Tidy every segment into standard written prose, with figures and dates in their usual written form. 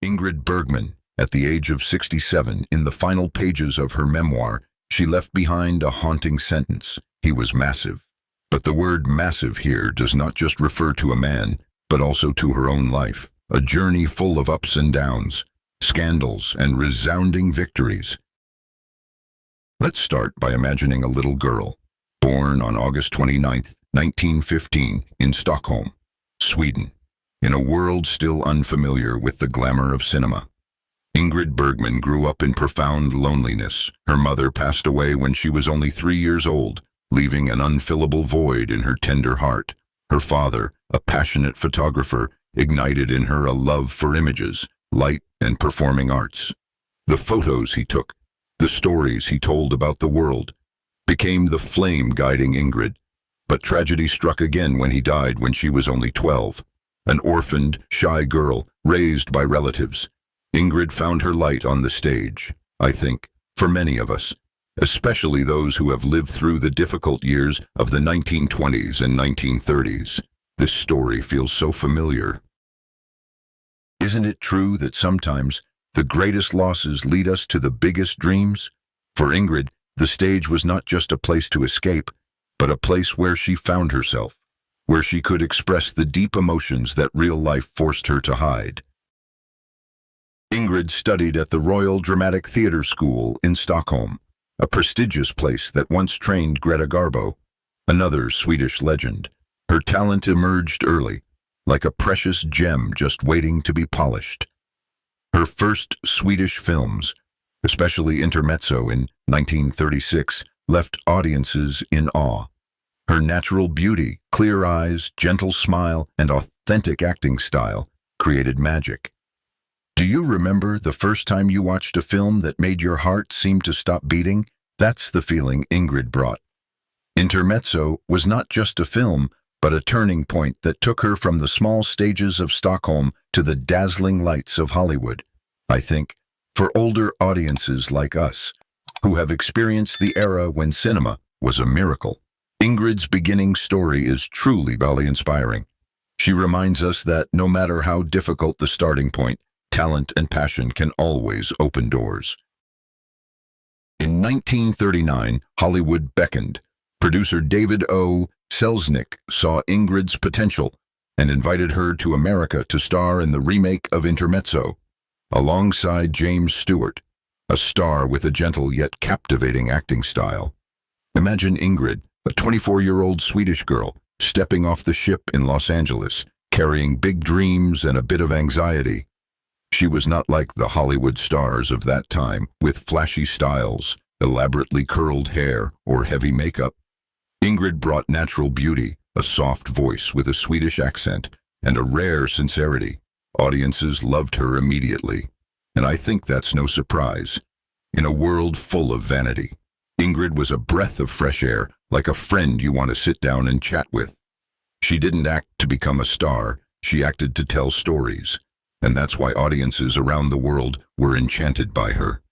Ingrid Bergman, at the age of 67, in the final pages of her memoir, she left behind a haunting sentence. He was massive. But the word massive here does not just refer to a man, but also to her own life, a journey full of ups and downs, scandals, and resounding victories. Let's start by imagining a little girl, born on August 29, 1915, in Stockholm, Sweden, in a world still unfamiliar with the glamour of cinema. Ingrid Bergman grew up in profound loneliness. Her mother passed away when she was only 3 years old, leaving an unfillable void in her tender heart. Her father, a passionate photographer, ignited in her a love for images, light, and performing arts. The photos he took, the stories he told about the world, became the flame guiding Ingrid. But tragedy struck again when he died when she was only 12. An orphaned, shy girl, raised by relatives, Ingrid found her light on the stage. I think, for many of us, especially those who have lived through the difficult years of the 1920s and 1930s, this story feels so familiar. Isn't it true that sometimes the greatest losses lead us to the biggest dreams? For Ingrid, the stage was not just a place to escape, but a place where she found herself, where she could express the deep emotions that real life forced her to hide. Ingrid studied at the Royal Dramatic Theatre School in Stockholm, a prestigious place that once trained Greta Garbo, another Swedish legend. Her talent emerged early, like a precious gem just waiting to be polished. Her first Swedish films, especially Intermetzo in 1936, left audiences in awe. Her natural beauty, clear eyes, gentle smile, and authentic acting style created magic. Do you remember the first time you watched a film that made your heart seem to stop beating? That's the feeling Ingrid brought. Intermezzo was not just a film, but a turning point that took her from the small stages of Stockholm to the dazzling lights of Hollywood. I think, for older audiences like us, who have experienced the era when cinema was a miracle, Ingrid's beginning story is truly inspiring. She reminds us that no matter how difficult the starting point, talent and passion can always open doors. In 1939, Hollywood beckoned. Producer David O. Selznick saw Ingrid's potential and invited her to America to star in the remake of Intermezzo, alongside James Stewart, a star with a gentle yet captivating acting style. Imagine Ingrid, a 24-year-old Swedish girl, stepping off the ship in Los Angeles, carrying big dreams and a bit of anxiety. She was not like the Hollywood stars of that time, with flashy styles, elaborately curled hair, or heavy makeup. Ingrid brought natural beauty, a soft voice with a Swedish accent, and a rare sincerity. Audiences loved her immediately, and I think that's no surprise. In a world full of vanity, Ingrid was a breath of fresh air, like a friend you want to sit down and chat with. She didn't act to become a star, she acted to tell stories. And that's why audiences around the world were enchanted by her.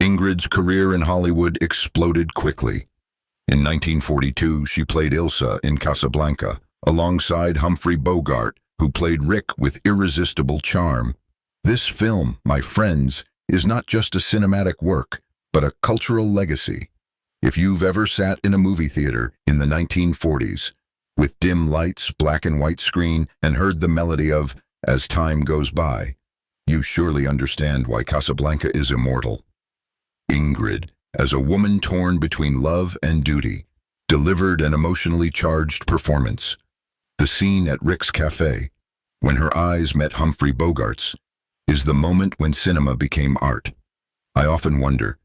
Ingrid's career in Hollywood exploded quickly. In 1942, she played Ilsa in Casablanca, alongside Humphrey Bogart, who played Rick with irresistible charm. This film, my friends, is not just a cinematic work, but a cultural legacy. If you've ever sat in a movie theater in the 1940s, with dim lights, black and white screen, and heard the melody of As Time Goes By, you surely understand why Casablanca is immortal. Ingrid, as a woman torn between love and duty, delivered an emotionally charged performance. The scene at Rick's Cafe, when her eyes met Humphrey Bogart's, is the moment when cinema became art. I often wonder,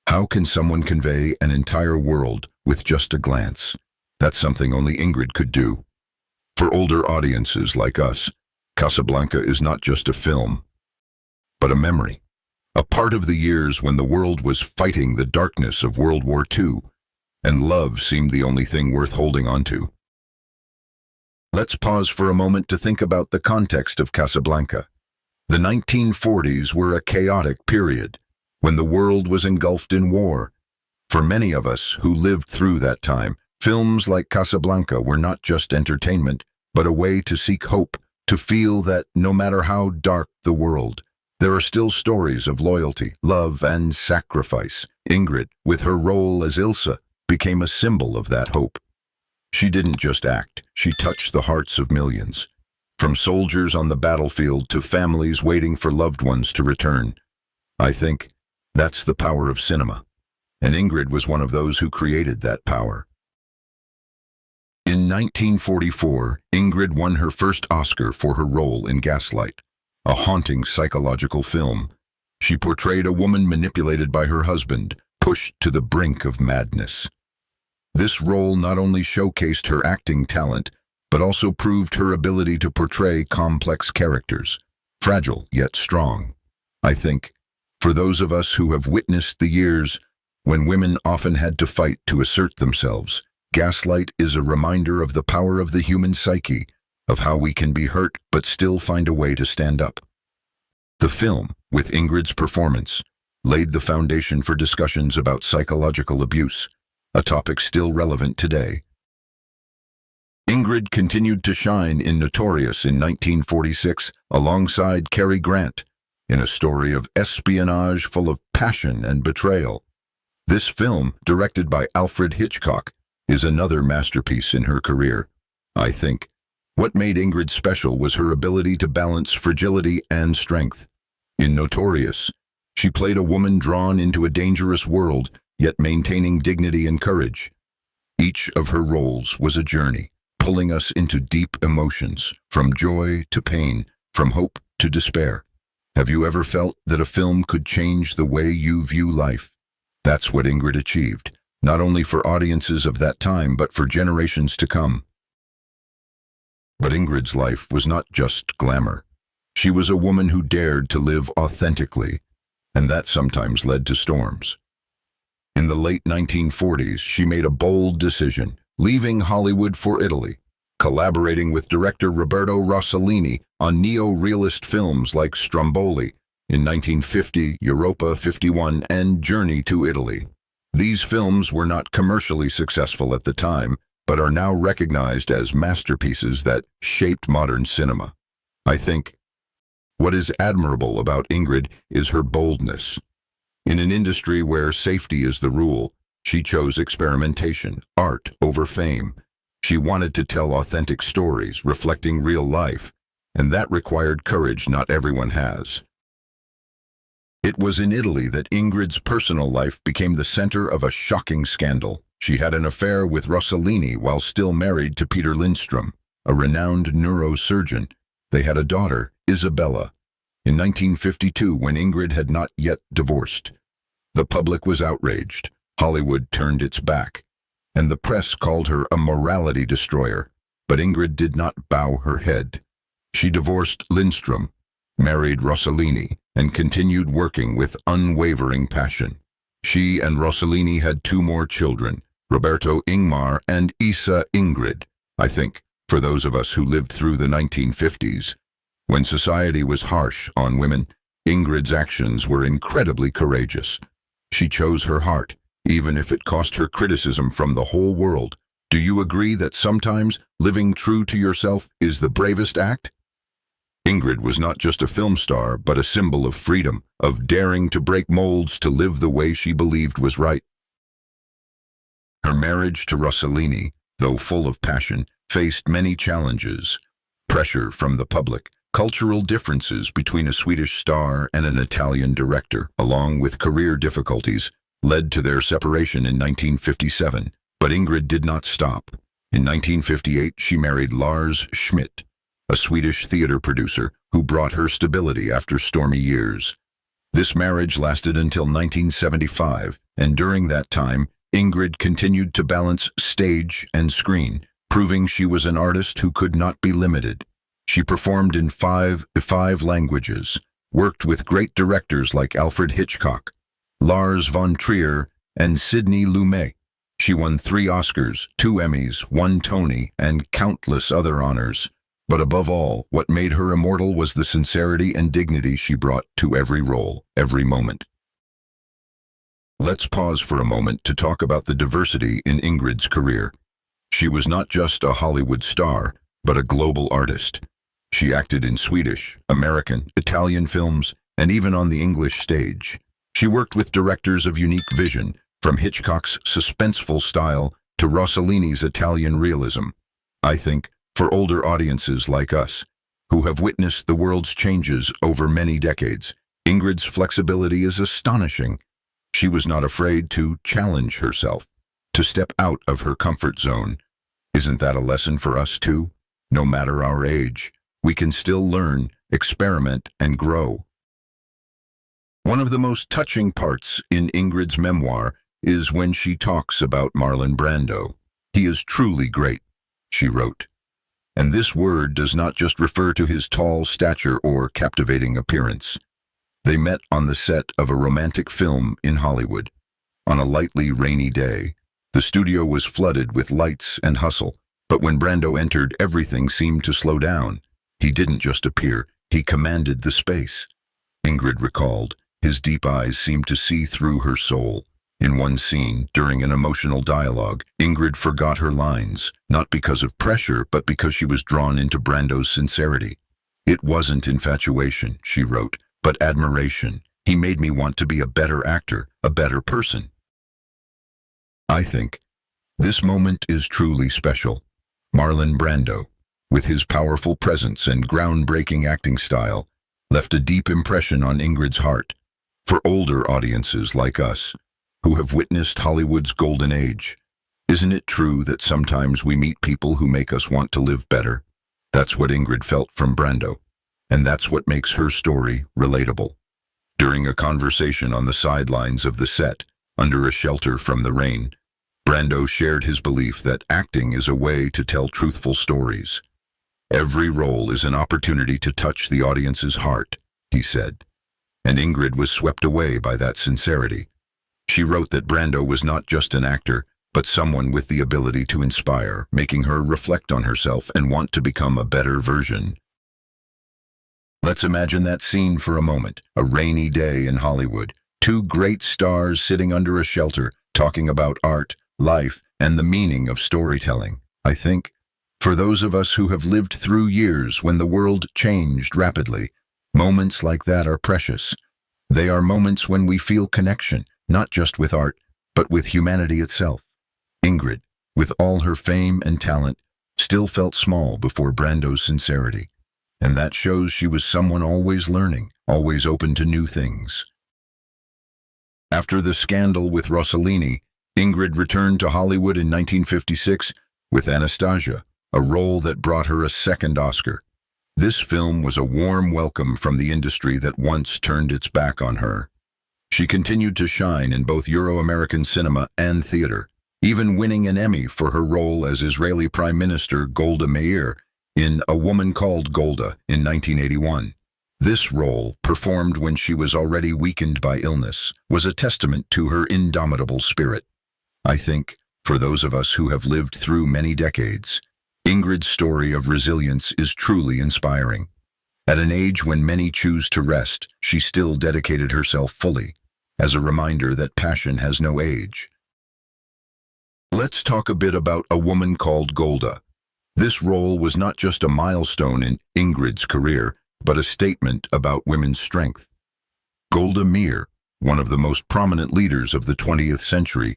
how can someone convey an entire world with just a glance? That's something only Ingrid could do. For older audiences like us, Casablanca is not just a film, but a memory, a part of the years when the world was fighting the darkness of World War II, and love seemed the only thing worth holding on to. Let's pause for a moment to think about the context of Casablanca. The 1940s were a chaotic period, when the world was engulfed in war. For many of us who lived through that time, films like Casablanca were not just entertainment, but a way to seek hope, to feel that no matter how dark the world, there are still stories of loyalty, love, and sacrifice. Ingrid, with her role as Ilsa, became a symbol of that hope. She didn't just act, she touched the hearts of millions. From soldiers on the battlefield to families waiting for loved ones to return. I think that's the power of cinema. And Ingrid was one of those who created that power. In 1944, Ingrid won her first Oscar for her role in Gaslight, a haunting psychological film. She portrayed a woman manipulated by her husband, pushed to the brink of madness. This role not only showcased her acting talent, but also proved her ability to portray complex characters, fragile yet strong. I think, for those of us who have witnessed the years when women often had to fight to assert themselves, Gaslight is a reminder of the power of the human psyche, of how we can be hurt but still find a way to stand up. The film, with Ingrid's performance, laid the foundation for discussions about psychological abuse, a topic still relevant today. Ingrid continued to shine in Notorious in 1946 alongside Cary Grant, in a story of espionage full of passion and betrayal. This film, directed by Alfred Hitchcock, is another masterpiece in her career. I think what made Ingrid special was her ability to balance fragility and strength. In Notorious, she played a woman drawn into a dangerous world, yet maintaining dignity and courage. Each of her roles was a journey, pulling us into deep emotions, from joy to pain, from hope to despair. Have you ever felt that a film could change the way you view life? That's what Ingrid achieved, not only for audiences of that time, but for generations to come. But Ingrid's life was not just glamour. She was a woman who dared to live authentically, and that sometimes led to storms. In the late 1940s, she made a bold decision, leaving Hollywood for Italy, collaborating with director Roberto Rossellini on neo-realist films like Stromboli in 1950, Europa 51, and Journey to Italy. These films were not commercially successful at the time, but are now recognized as masterpieces that shaped modern cinema. I think what is admirable about Ingrid is her boldness. In an industry where safety is the rule, she chose experimentation, art over fame. She wanted to tell authentic stories, reflecting real life, and that required courage not everyone has. It was in Italy that Ingrid's personal life became the center of a shocking scandal. She had an affair with Rossellini while still married to Peter Lindstrom, a renowned neurosurgeon. They had a daughter, Isabella, in 1952 when Ingrid had not yet divorced. The public was outraged. Hollywood turned its back, and the press called her a morality destroyer. But Ingrid did not bow her head. She divorced Lindstrom, married Rossellini, and continued working with unwavering passion. She and Rossellini had 2 more children, Roberto Ingmar and Isa Ingrid. I think, for those of us who lived through the 1950s, when society was harsh on women, Ingrid's actions were incredibly courageous. She chose her heart, even if it cost her criticism from the whole world. Do you agree that sometimes living true to yourself is the bravest act? Ingrid was not just a film star, but a symbol of freedom, of daring to break molds to live the way she believed was right. Her marriage to Rossellini, though full of passion, faced many challenges. Pressure from the public, cultural differences between a Swedish star and an Italian director, along with career difficulties, led to their separation in 1957. But Ingrid did not stop. In 1958, she married Lars Schmidt, a Swedish theater producer who brought her stability after stormy years. This marriage lasted until 1975, and during that time, Ingrid continued to balance stage and screen, proving she was an artist who could not be limited. She performed in five languages, worked with great directors like Alfred Hitchcock, Lars von Trier, and Sidney Lumet. She won 3 Oscars, 2 Emmys, 1 Tony, and countless other honors. But above all, what made her immortal was the sincerity and dignity she brought to every role, every moment. Let's pause for a moment to talk about the diversity in Ingrid's career. She was not just a Hollywood star, but a global artist. She acted in Swedish, American, Italian films, and even on the English stage. She worked with directors of unique vision, from Hitchcock's suspenseful style to Rossellini's Italian realism. I think, for older audiences like us, who have witnessed the world's changes over many decades, Ingrid's flexibility is astonishing. She was not afraid to challenge herself, to step out of her comfort zone. Isn't that a lesson for us too? No matter our age, we can still learn, experiment, and grow. One of the most touching parts in Ingrid's memoir is when she talks about Marlon Brando. "He is truly great," she wrote. And this word does not just refer to his tall stature or captivating appearance. They met on the set of a romantic film in Hollywood. On a lightly rainy day, the studio was flooded with lights and hustle, but when Brando entered, everything seemed to slow down. He didn't just appear, he commanded the space. Ingrid recalled, his deep eyes seemed to see through her soul. In one scene, during an emotional dialogue, Ingrid forgot her lines, not because of pressure, but because she was drawn into Brando's sincerity. "It wasn't infatuation," she wrote, "but admiration. He made me want to be a better actor, a better person." I think this moment is truly special. Marlon Brando, with his powerful presence and groundbreaking acting style, left a deep impression on Ingrid's heart. For older audiences like us, who have witnessed Hollywood's golden age, isn't it true that sometimes we meet people who make us want to live better? That's what Ingrid felt from Brando, and that's what makes her story relatable. During a conversation on the sidelines of the set, under a shelter from the rain, Brando shared his belief that acting is a way to tell truthful stories. "Every role is an opportunity to touch the audience's heart," he said. And Ingrid was swept away by that sincerity. She wrote that Brando was not just an actor, but someone with the ability to inspire, making her reflect on herself and want to become a better version. Let's imagine that scene for a moment, a rainy day in Hollywood, two great stars sitting under a shelter, talking about art, life, and the meaning of storytelling. I think, for those of us who have lived through years when the world changed rapidly, moments like that are precious. They are moments when we feel connection, not just with art, but with humanity itself. Ingrid, with all her fame and talent, still felt small before Brando's sincerity. And that shows she was someone always learning, always open to new things. After the scandal with Rossellini, Ingrid returned to Hollywood in 1956 with Anastasia, a role that brought her a second Oscar. This film was a warm welcome from the industry that once turned its back on her. She continued to shine in both Euro-American cinema and theater, even winning an Emmy for her role as Israeli Prime Minister Golda Meir in A Woman Called Golda in 1981. This role, performed when she was already weakened by illness, was a testament to her indomitable spirit. I think, for those of us who have lived through many decades, Ingrid's story of resilience is truly inspiring. At an age when many choose to rest, she still dedicated herself fully, as a reminder that passion has no age. Let's talk a bit about A Woman Called Golda. This role was not just a milestone in Ingrid's career, but a statement about women's strength. Golda Meir, one of the most prominent leaders of the 20th century,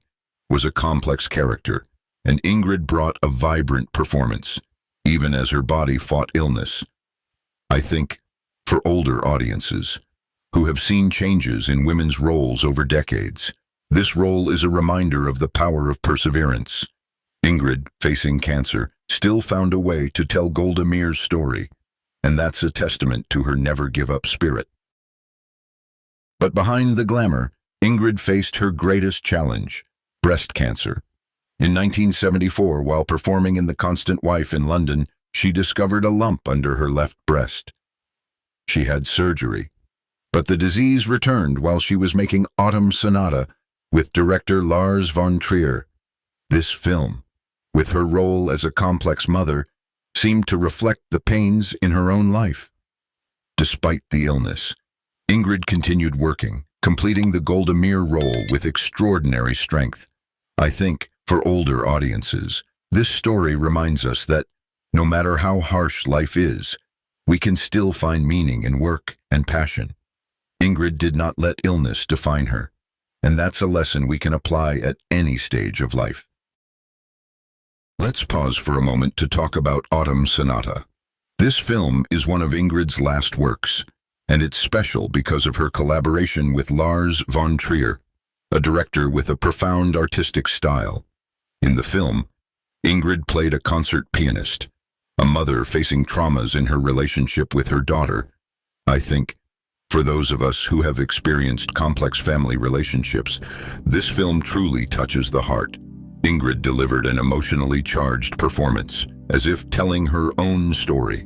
was a complex character, and Ingrid brought a vibrant performance, even as her body fought illness. I think, for older audiences, who have seen changes in women's roles over decades, this role is a reminder of the power of perseverance. Ingrid, facing cancer, still found a way to tell Golda Meir's story, and that's a testament to her never-give-up spirit. But behind the glamour, Ingrid faced her greatest challenge, breast cancer. In 1974, while performing in The Constant Wife in London, she discovered a lump under her left breast. She had surgery, but the disease returned while she was making Autumn Sonata with director Lars von Trier. This film, with her role as a complex mother, seemed to reflect the pains in her own life. Despite the illness, Ingrid continued working, completing the Golda Meir role with extraordinary strength. I think, for older audiences, this story reminds us that, no matter how harsh life is, we can still find meaning in work and passion. Ingrid did not let illness define her, and that's a lesson we can apply at any stage of life. Let's pause for a moment to talk about Autumn Sonata. This film is one of Ingrid's last works, and it's special because of her collaboration with Lars von Trier, a director with a profound artistic style. In the film, Ingrid played a concert pianist, a mother facing traumas in her relationship with her daughter. I think, for those of us who have experienced complex family relationships, this film truly touches the heart. Ingrid delivered an emotionally charged performance, as if telling her own story.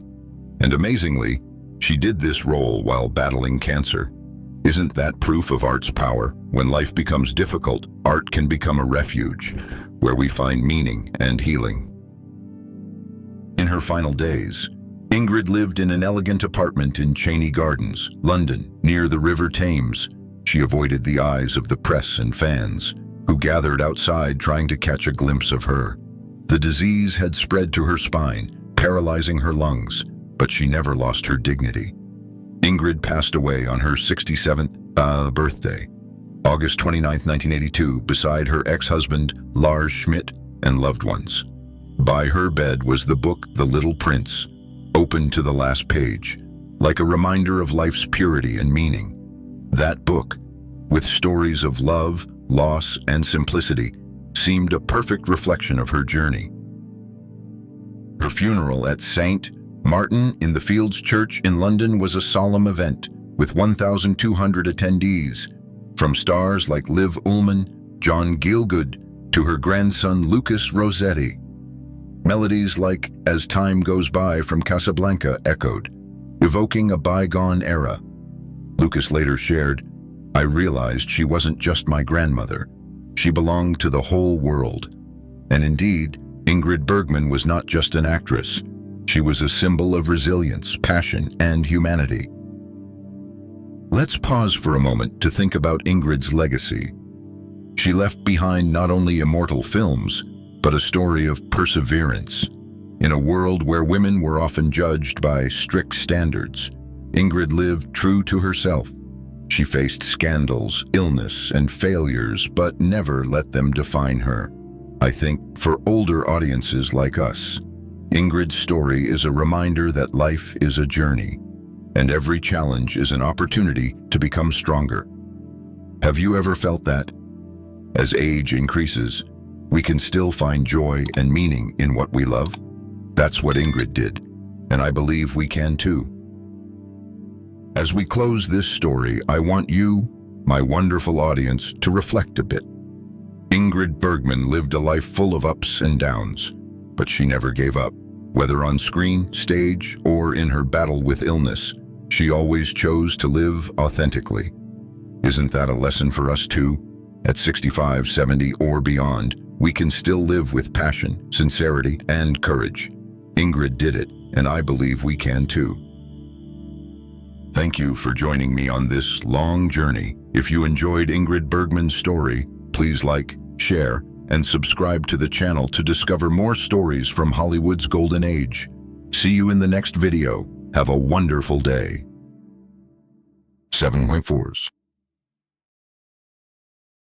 And amazingly, she did this role while battling cancer. Isn't that proof of art's power? When life becomes difficult, art can become a refuge, where we find meaning and healing. In her final days, Ingrid lived in an elegant apartment in Cheney Gardens, London, near the River Thames. She avoided the eyes of the press and fans, who gathered outside trying to catch a glimpse of her. The disease had spread to her spine, paralyzing her lungs, but she never lost her dignity. Ingrid passed away on her 67th birthday, August 29, 1982, beside her ex-husband, Lars Schmidt, and loved ones. By her bed was the book The Little Prince, open to the last page, like a reminder of life's purity and meaning. That book, with stories of love, loss, and simplicity, seemed a perfect reflection of her journey. Her funeral at St. Martin in the Fields Church in London was a solemn event, with 1,200 attendees, from stars like Liv Ullmann, John Gielgud, to her grandson Lucas Rossetti. Melodies like As Time Goes By from Casablanca echoed, evoking a bygone era. Lucas later shared, "I realized she wasn't just my grandmother. She belonged to the whole world." And indeed, Ingrid Bergman was not just an actress. She was a symbol of resilience, passion, and humanity. Let's pause for a moment to think about Ingrid's legacy. She left behind not only immortal films, but a story of perseverance. In a world where women were often judged by strict standards, Ingrid lived true to herself. She faced scandals, illness, and failures, but never let them define her. I think, for older audiences like us, Ingrid's story is a reminder that life is a journey, and every challenge is an opportunity to become stronger. Have you ever felt that? As age increases, we can still find joy and meaning in what we love? That's what Ingrid did, and I believe we can too. As we close this story, I want you, my wonderful audience, to reflect a bit. Ingrid Bergman lived a life full of ups and downs, but she never gave up. Whether on screen, stage, or in her battle with illness, she always chose to live authentically. Isn't that a lesson for us too? At 65, 70, or beyond, we can still live with passion, sincerity, and courage. Ingrid did it, and I believe we can too. Thank you for joining me on this long journey. If you enjoyed Ingrid Bergman's story, please like, share, and subscribe to the channel to discover more stories from Hollywood's golden age. See you in the next video. Have a wonderful day. 7.4s.